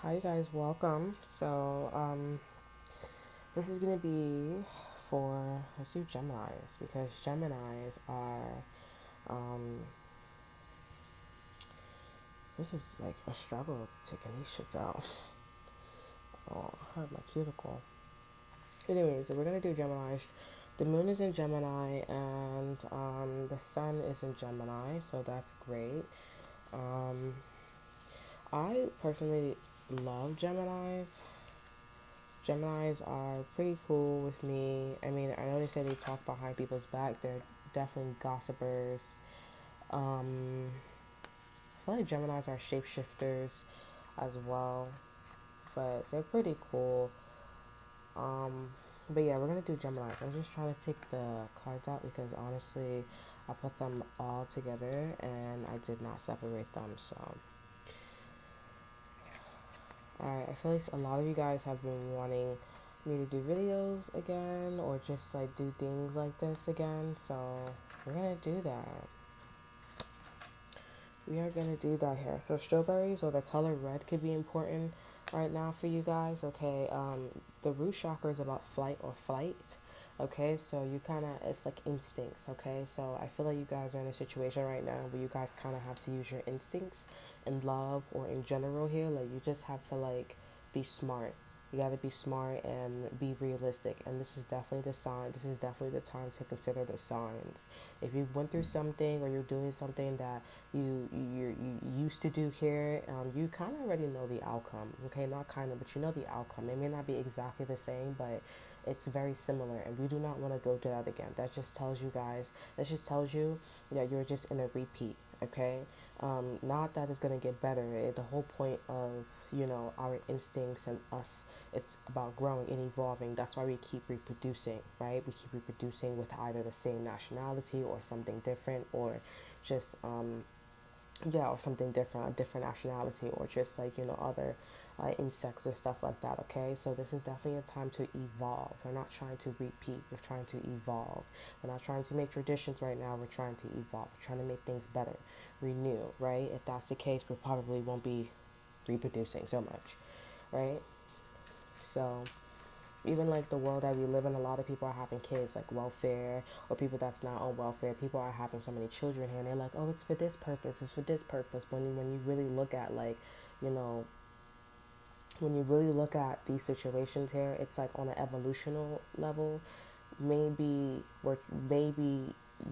Hi, you guys, welcome. This is gonna be for let's do Geminis because Geminis are um, this is like a struggle to taking these shits out. Oh, I hurt my cuticle. Anyway, so we're gonna do Geminis. The moon is in Gemini and the sun is in Gemini, so that's great. Um, I personally love Geminis. Geminis are pretty cool with me. I mean, I know they say they talk behind people's back. They're definitely gossipers. Um, I feel like Geminis are shapeshifters as well, but they're pretty cool. Um, but yeah, we're gonna do Geminis. I'm just trying to take the cards out because honestly, I put them all together and I did not separate them. So, alright, I feel like a lot of you guys have been wanting me to do videos again or just like do things like this again. So we're gonna do that. We are gonna do that here. So strawberries or the color red could be important right now for you guys. Okay, the root chakra is about flight or flight. Okay, so you kind of it's like instincts. Okay, so I feel like you guys are in a situation right now where you guys kind of have to use your instincts in love or in general here. Like you just have to like be smart. You got to be smart and be realistic. And this is definitely the sign. This is definitely the time to consider the signs. If you went through something or you're doing something that you used to do here, you kind of already know the outcome. Okay, not kind of, but you know the outcome. It may not be exactly the same, but it's very similar, and we do not want to go through that again. That just tells you guys. That just tells you that you're just in a repeat. Okay, not that it's gonna get better. The whole point of our instincts and us, it's about growing and evolving. That's why we keep reproducing, right? We keep reproducing with either the same nationality or something different, or just yeah, or something different, a different nationality, or just like other insects or stuff like that. Okay, so this is definitely a time to evolve. We're not trying to repeat, we're trying to evolve. We're not trying to make traditions right now, we're trying to evolve. We're trying to make things better, renew, right? If that's the case, we probably won't be reproducing so much, right? So even like the world that we live in, a lot of people are having kids, like welfare, or people that's not on welfare. People are having so many children here, and they're like, oh, it's for this purpose, it's for this purpose. When you really look at like, you know, when you really look at these situations here, it's like on an evolutional level. Maybe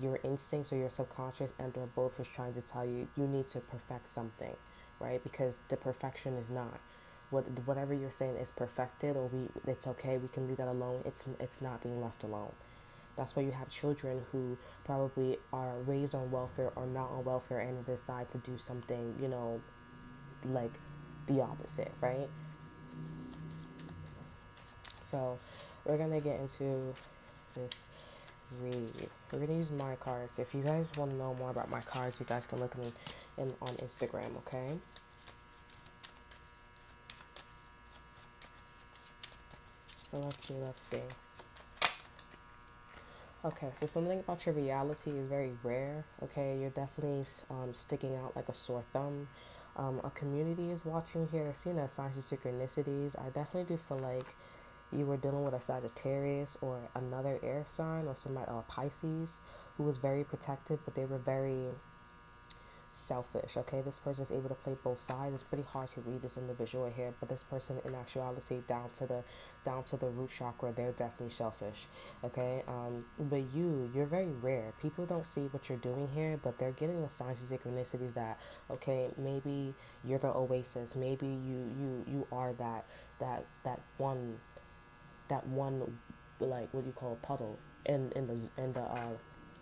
your instincts or your subconscious and or both is trying to tell you you need to perfect something, right? Because the perfection is not whatever you're saying is perfected, or it's okay, we can leave that alone. It's not being left alone. That's why you have children who probably are raised on welfare or not on welfare and decide to do something, like the opposite, right? So we're gonna get into this read. We're gonna use my cards. If you guys want to know more about my cards, you guys can look at me on Instagram, okay? So let's see. Okay, so something about your reality is very rare. Okay, you're definitely sticking out like a sore thumb. A community is watching here. Seeing that signs of synchronicities, I definitely do feel like you were dealing with a Sagittarius or another air sign or somebody Pisces who was very protective, but they were very selfish. Okay, this person is able to play both sides. It's pretty hard to read this individual here, but this person in actuality down to the root chakra, they're definitely selfish. Okay, but you're very rare. People don't see what you're doing here, but they're getting the signs and synchronicities that okay, maybe you're the oasis. Maybe you are that one like what you call a puddle in the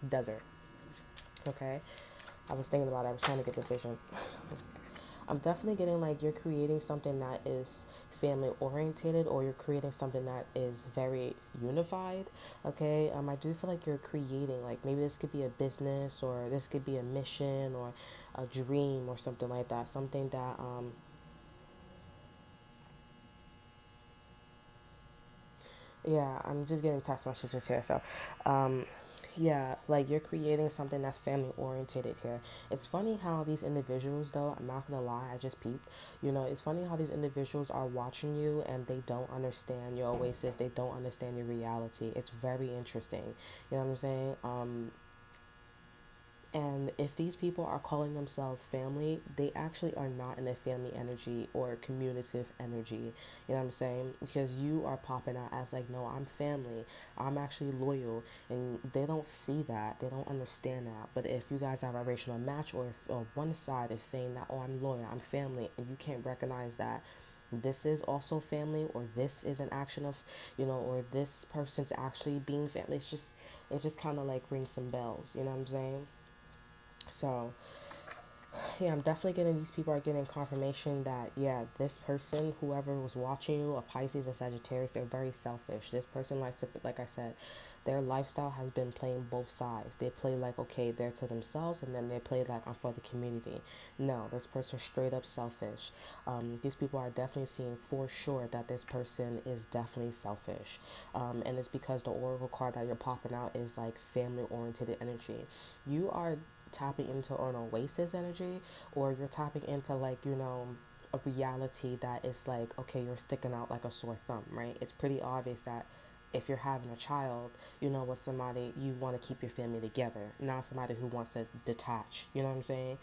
desert. Okay, I was thinking about it. I was trying to get the vision. I'm definitely getting like you're creating something that is family orientated, or you're creating something that is very unified. Okay, I do feel like you're creating like maybe this could be a business, or this could be a mission, or a dream, or something like that. Something that yeah, I'm just getting text messages here. So, Yeah, like you're creating something that's family oriented here. It's funny how these individuals, though, I'm not gonna lie, I just peeped. It's funny how these individuals are watching you and they don't understand your oasis, they don't understand your reality. It's very interesting. You know what I'm saying? And if these people are calling themselves family, they actually are not in a family energy or communicative energy. You know what I'm saying? Because you are popping out as like, no, I'm family. I'm actually loyal. And they don't see that. They don't understand that. But if you guys have a vibrational match, or if one side is saying that, oh, I'm loyal, I'm family, and you can't recognize that this is also family, or this is an action of, or this person's actually being family, it just kind of like rings some bells. You know what I'm saying? So, yeah, I'm definitely getting, these people are getting confirmation that, yeah, this person, whoever was watching you, a Pisces, a Sagittarius, they're very selfish. This person likes to, like I said, their lifestyle has been playing both sides. They play like, okay, they're to themselves, and then they play like, I'm for the community. No, this person straight up selfish. These people are definitely seeing for sure that this person is definitely selfish. And it's because the oracle card that you're popping out is like family oriented energy. You are tapping into an oasis energy, or you're tapping into like, a reality that is like, okay, you're sticking out like a sore thumb, right? It's pretty obvious that if you're having a child, with somebody, you want to keep your family together, not somebody who wants to detach. You know what I'm saying?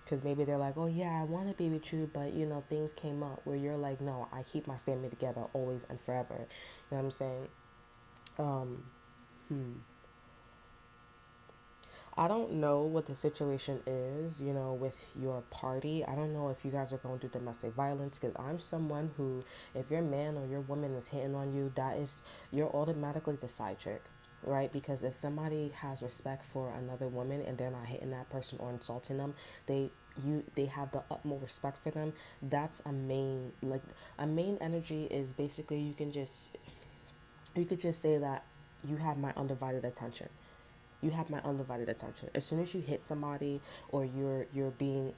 Because maybe they're like, oh yeah, I want to be with you, but things came up where you're like, no, I keep my family together always and forever. You know what I'm saying? Um, hmm. I don't know what the situation is, with your party. I don't know if you guys are going through domestic violence, because I'm someone who, if your man or your woman is hitting on you, you're automatically the side chick, right? Because if somebody has respect for another woman and they're not hitting that person or insulting them, they have the utmost respect for them. That's a main energy is basically, you could just say that you have my undivided attention. You have my undivided attention. As soon as you hit somebody, or you're being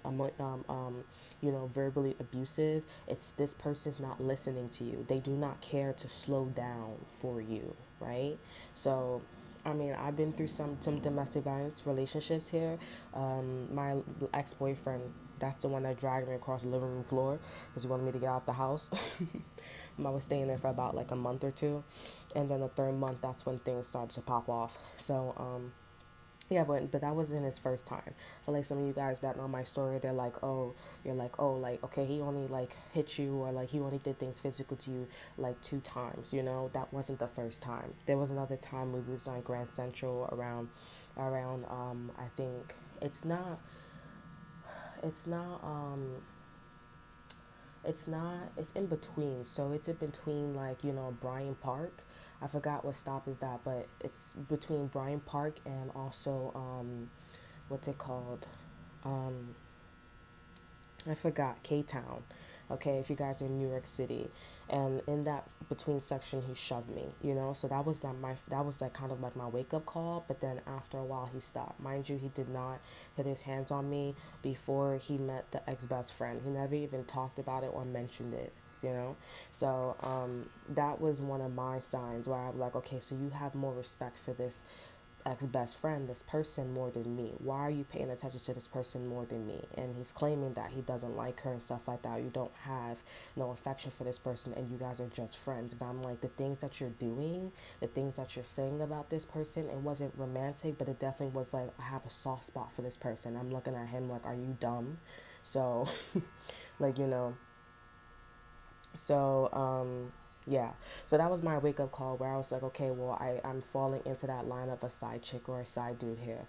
verbally abusive, it's this person's not listening to you. They do not care to slow down for you, right? So, I mean, I've been through some domestic violence relationships here. My ex-boyfriend, that's the one that dragged me across the living room floor because he wanted me to get out the house. I was staying there for about like a month or two, and then the third month, that's when things started to pop off. So, yeah, but that wasn't his first time. For like some of you guys that know my story, they're like, oh, you're like, oh, like, okay, he only like hit you, or like he only did things physical to you like 2 times. That wasn't the first time. There was another time we was on Grand Central around I think it's not it's not, it's in between. So it's in between, like, Bryant Park. I forgot what stop is that, but it's between Bryant Park and also, what's it called? Um, I forgot, K-Town. Okay, if you guys are in New York City. And in that between section, he shoved me, So that was like kind of like my wake up call. But then after a while, he stopped. Mind you, he did not put his hands on me before he met the ex best friend. He never even talked about it or mentioned it. So that was one of my signs where I'm like, okay, so you have more respect for this ex-best friend, this person, more than me. Why are you paying attention to this person more than me? And he's claiming that he doesn't like her and stuff like that. You don't have no affection for this person, and you guys are just friends. But I'm like, the things that you're doing, the things that you're saying about this person, it wasn't romantic, but it definitely was like, I have a soft spot for this person. I'm looking at him like, are you dumb? So like, so, yeah. So that was my wake up call where I was like, okay, well, I'm falling into that line of a side chick or a side dude here.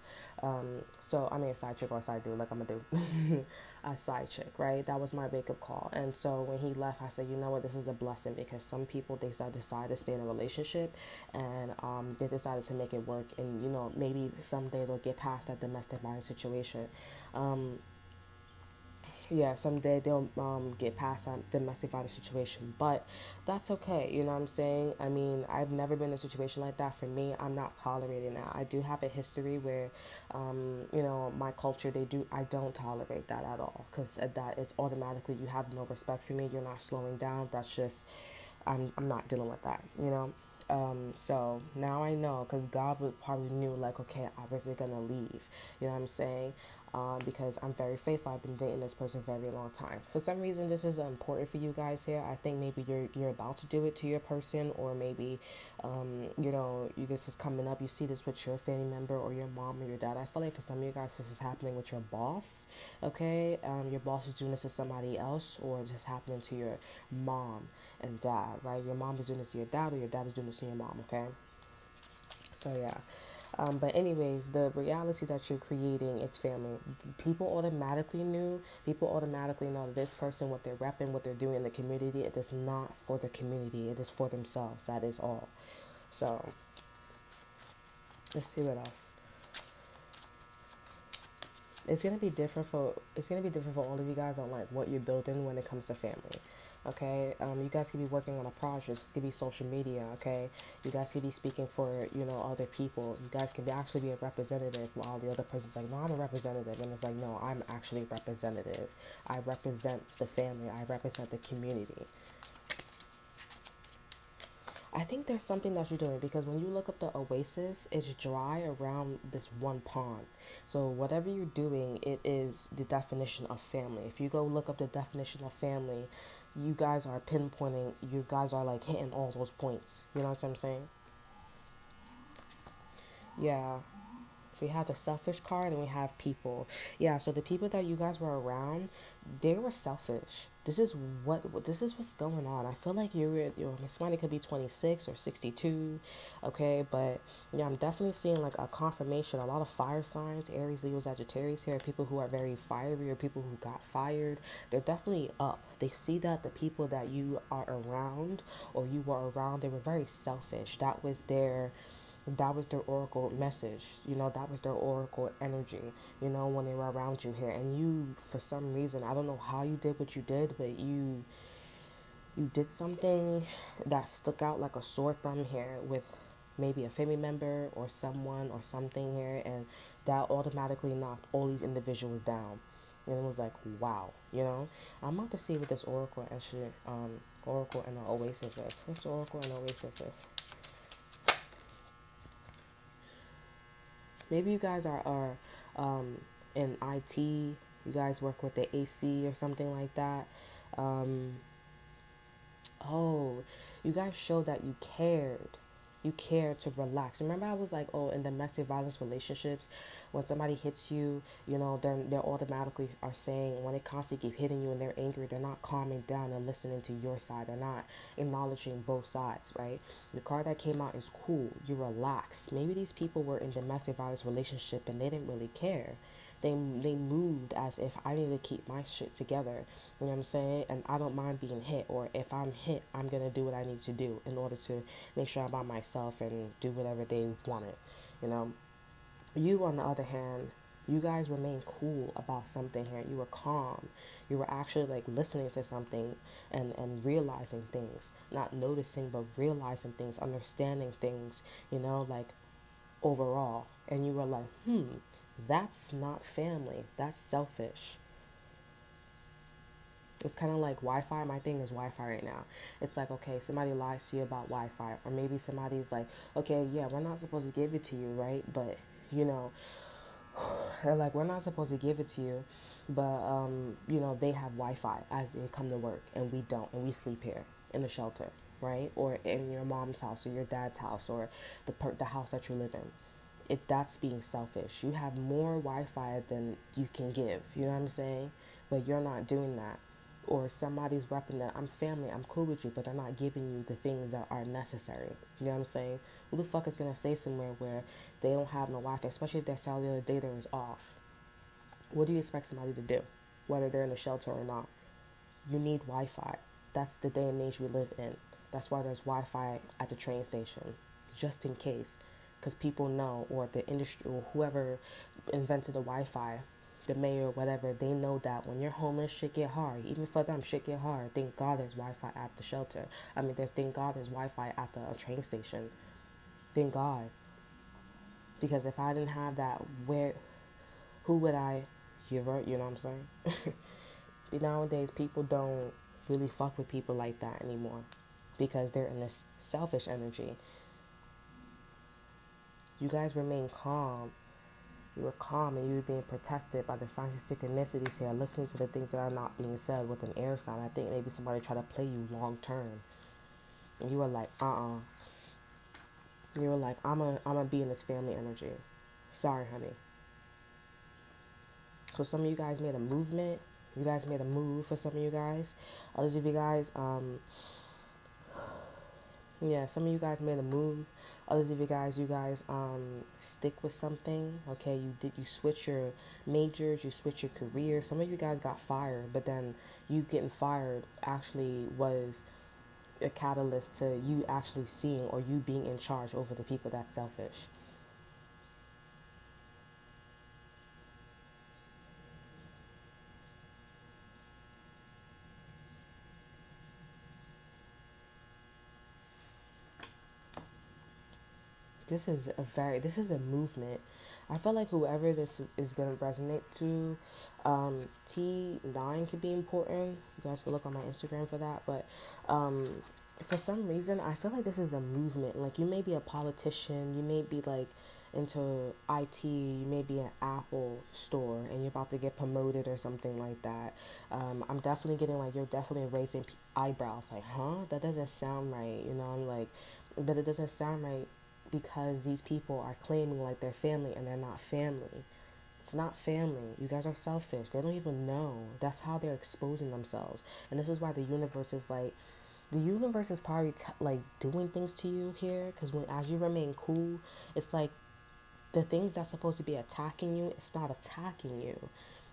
So, I mean, a side chick or a side dude, like I'm a dude. A side chick, right? That was my wake up call. And so when he left, I said, you know what, this is a blessing, because some people, they decide to stay in a relationship, and they decided to make it work. And, maybe someday they'll get past that domestic violence situation. Um, yeah, someday they'll get past that domestic violence situation, but that's okay. You know what I'm saying? I mean, I've never been in a situation like that. For me, I'm not tolerating that. I do have a history where, my culture, I don't tolerate that at all, because that it's automatically, you have no respect for me. You're not slowing down. That's just, I'm not dealing with that. So now I know, because God would probably knew, like, okay, I wasn't gonna leave. You know what I'm saying? Because I'm very faithful. I've been dating this person for a very long time. For some reason, this is important for you guys here. I think maybe you're about to do it to your person, or maybe, this is coming up. You see this with your family member or your mom or your dad. I feel like for some of you guys, this is happening with your boss. Okay, your boss is doing this to somebody else, or this is happening to your mom and dad, right? Your mom is doing this to your dad, or your dad is doing this to your mom. Okay, so yeah. But anyways, the reality that you're creating, it's family. People automatically knew. People automatically know that this person, what they're repping, what they're doing in the community, it is not for the community. It is for themselves. That is all. So let's see what else. It's gonna be different for all of you guys on like what you're building when it comes to family. Okay, you guys could be working on a project. This could be social media. Okay, you guys could be speaking for other people. You guys can actually be a representative, while the other person's like, no, I'm a representative, and it's like, no, I'm actually a representative. I represent the family. I represent the community. I think there's something that you're doing, because when you look up the oasis, it's dry around this one pond. So whatever you're doing, it is the definition of family. If you go look up the definition of family, you guys are pinpointing, you guys are like hitting all those points. You know what I'm saying? Yeah. We have the selfish card and we have people. Yeah, so the people that you guys were around, they were selfish. This is what's going on. I feel like your Miss Money could be 26 or 62, okay, but yeah, I'm definitely seeing like a confirmation. A lot of fire signs, Aries, Leo, Sagittarius here, people who are very fiery or people who got fired. They're definitely up. They see that the people that you are around or you were around, they were very selfish. That was their oracle message. That was their oracle energy, when they were around you here. And you, for some reason, I don't know how you did what you did, but you did something that stuck out like a sore thumb here with maybe a family member or someone or something here, and that automatically knocked all these individuals down. And it was like, wow. I'm about to see what this oracle and the oasis is. What's the oracle and oasis is? Maybe you guys are in IT. You guys work with the AC or something like that. Um, oh, you guys showed that you cared. You cared to relax. Remember, I was like, oh, in domestic violence relationships, when somebody hits you, they're automatically are saying, when they constantly keep hitting you and they're angry, they're not calming down and listening to your side. They're not acknowledging both sides, right? The card that came out is cool. You relax. Maybe these people were in domestic violence relationship and they didn't really care. They moved as if I need to keep my shit together. You know what I'm saying? And I don't mind being hit, or if I'm hit, I'm gonna do what I need to do in order to make sure I'm by myself and do whatever they wanted. You know, you on the other hand, you guys remain cool about something here. You were calm. You were actually like listening to something and realizing things, not noticing but realizing things, understanding things, like overall. And you were like, that's not family. That's selfish. It's kind of like Wi-Fi. My thing is Wi-Fi right now. It's like, okay, somebody lies to you about Wi-Fi. Or maybe somebody's like, okay, yeah, we're not supposed to give it to you, right? But, they're like, we're not supposed to give it to you. But, they have Wi-Fi as they come to work. And we don't. And we sleep here in the shelter, right? Or in your mom's house or your dad's house or the house that you live in. If that's being selfish, you have more Wi-Fi than you can give. You know what I'm saying? But you're not doing that. Or somebody's repping that I'm family, I'm cool with you, but they're not giving you the things that are necessary. You know what I'm saying? Who the fuck is gonna stay somewhere where they don't have no Wi-Fi, especially if their cellular data is off? What do you expect somebody to do, whether they're in a shelter or not? You need Wi-Fi. That's the day and age we live in. That's why there's Wi-Fi at the train station, just in case, because people know, or the industry, or whoever invented the Wi-Fi, the mayor or whatever, they know that when you're homeless, shit get hard. Even for them, shit get hard. Thank God there's Wi-Fi at the shelter. Thank God there's Wi-Fi at the train station. Thank God. Because if I didn't have that, who would I, you know what I'm saying? But nowadays, people don't really fuck with people like that anymore because they're in this selfish energy. You guys remain calm. You were calm and you were being protected by the signs of synchronicity. Say, I'm listening to the things that are not being said with an air sign. I think maybe somebody tried to play you long term. And you were like, You were like, I'm a be in this family energy. Sorry, honey. So some of you guys made a movement. You guys made a move for some of you guys. Others of you guys, yeah, some of you guys made a move. Others of you guys stick with something. Okay, you switch your majors, you switch your career. Some of you guys got fired, but then you getting fired actually was a catalyst to you actually seeing or you being in charge over the people that's selfish. This is a movement. I feel like whoever this is going to resonate to, T9 could be important. You guys can look on my Instagram for that. But for some reason, I feel like this is a movement. Like, you may be a politician, you may be like into IT, you may be an Apple store, and you're about to get promoted or something like that. I'm definitely getting like, you're definitely raising eyebrows. Like, huh? That doesn't sound right. You know, I'm like, but it doesn't sound right because these people are claiming like they're family and they're not family. It's not family. You guys are selfish. They don't even know. That's how they're exposing themselves. And this is why the universe is like, the universe is probably like doing things to you here, because when as you remain cool, it's like the things that's supposed to be attacking you, it's not attacking you.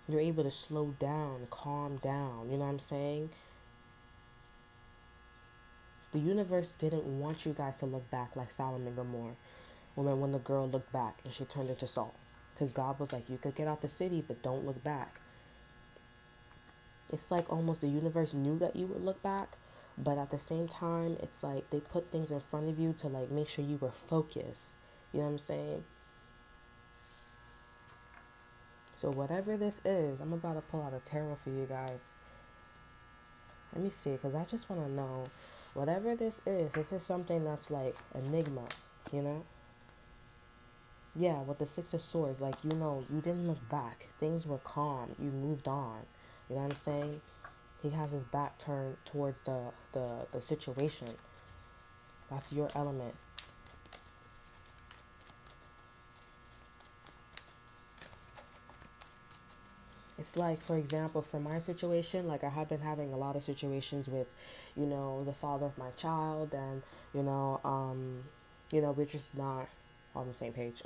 You're able to slow down, calm down. You know what I'm saying? The universe didn't want you guys to look back like Solomon and Gomorrah when the girl looked back and she turned into salt. Because God was like, you could get out the city, but don't look back. It's like almost the universe knew that you would look back, but at the same time, it's like they put things in front of you to like make sure you were focused. You know what I'm saying? So whatever this is, I'm about to pull out a tarot for you guys. Let me see, because I just want to know, whatever this is something that's like enigma, you know? Yeah, with the Six of Swords, like, you know, you didn't look back. Things were calm. You moved on. You know what I'm saying? He has his back turned towards the situation. That's your element. It's like, for example, for my situation, like I have been having a lot of situations with, you know, the father of my child, and we're just not on the same page.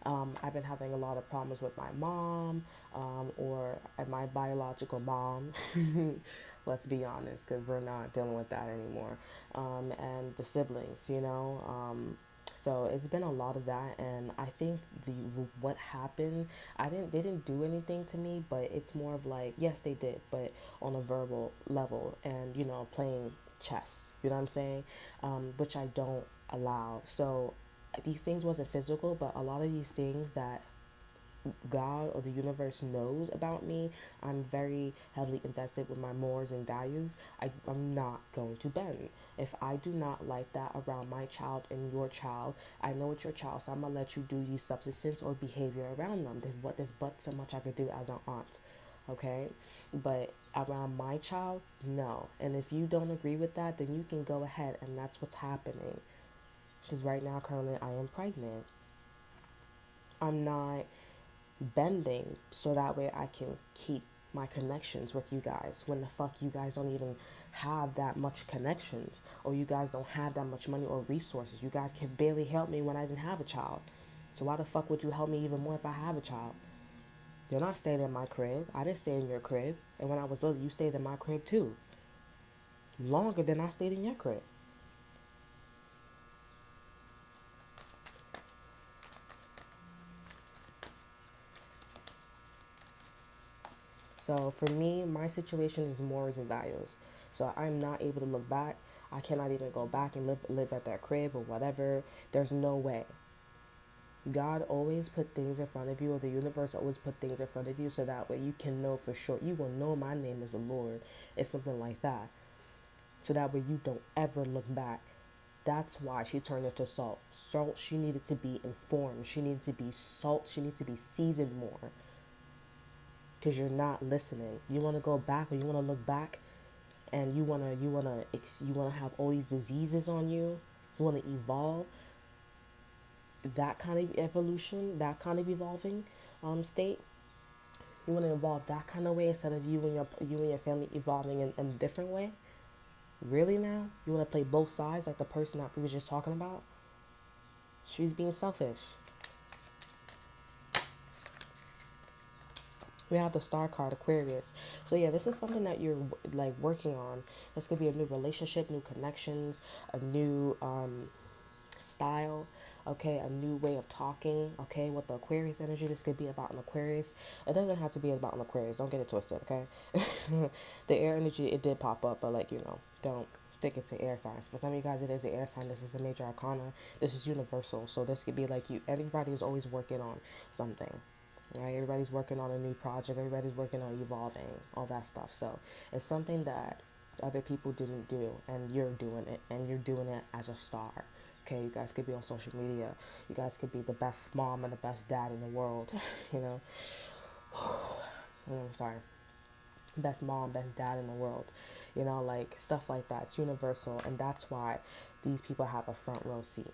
I've been having a lot of problems with my mom, or my biological mom. Let's be honest, because we're not dealing with that anymore. And the siblings, so it's been a lot of that, and I think what happened, they didn't do anything to me, but it's more of like, yes, they did, but on a verbal level, and playing chess. You know what I'm saying? Which I don't allow. So these things wasn't physical, but a lot of these things that God or the universe knows about me, I'm very heavily invested with my morals and values. I'm not going to bend. If I do not like that around my child and your child, I know it's your child, so I'm going to let you do these substances or behavior around them. There's but so much I could do as an aunt, okay? But around my child, no. And if you don't agree with that, then you can go ahead, and that's what's happening. Because right now, currently, I am pregnant. I'm not bending so that way I can keep my connections with you guys when the fuck you guys don't even have that much connections, or you guys don't have that much money or resources. You guys can barely help me when I didn't have a child. So why the fuck would you help me even more if I have a child? You're not staying in my crib. I didn't stay in your crib. And when I was little, you stayed in my crib too. Longer than I stayed in your crib. So for me, my situation is morals and values. So I'm not able to look back. I cannot even go back and live at that crib or whatever. There's no way. God always put things in front of you, or the universe always put things in front of you, so that way you can know for sure. You will know my name is the Lord. It's something like that. So that way you don't ever look back. That's why she turned into salt. Salt, she needed to be informed. She needed to be salt. She needed to be seasoned more. Because you're not listening. You want to go back, or you want to look back, and you wanna have all these diseases on you. You want to evolve. That kind of evolution, that kind of evolving state. You want to evolve that kind of way instead of you and your family evolving in a different way. Really now? You want to play both sides like the person that we were just talking about? She's being selfish. We have the star card, Aquarius. So yeah, this is something that you're like working on. This could be a new relationship, new connections, a new style, okay, a new way of talking, okay, with the Aquarius energy. This could be about an Aquarius. It doesn't have to be about an Aquarius. Don't get it twisted, okay? The air energy, it did pop up, but like, don't think it's an air sign. For some of you guys, it is an air sign. This is a major arcana. This is universal. So this could be like you. Everybody is always working on something. Right? Everybody's working on a new project. Everybody's working on evolving, all that stuff. So it's something that other people didn't do, and you're doing it, and you're doing it as a star. Okay, you guys could be on social media. You guys could be the best mom and the best dad in the world. you know, sorry, best mom, best dad in the world. Like stuff like that. It's universal, and that's why these people have a front row seat.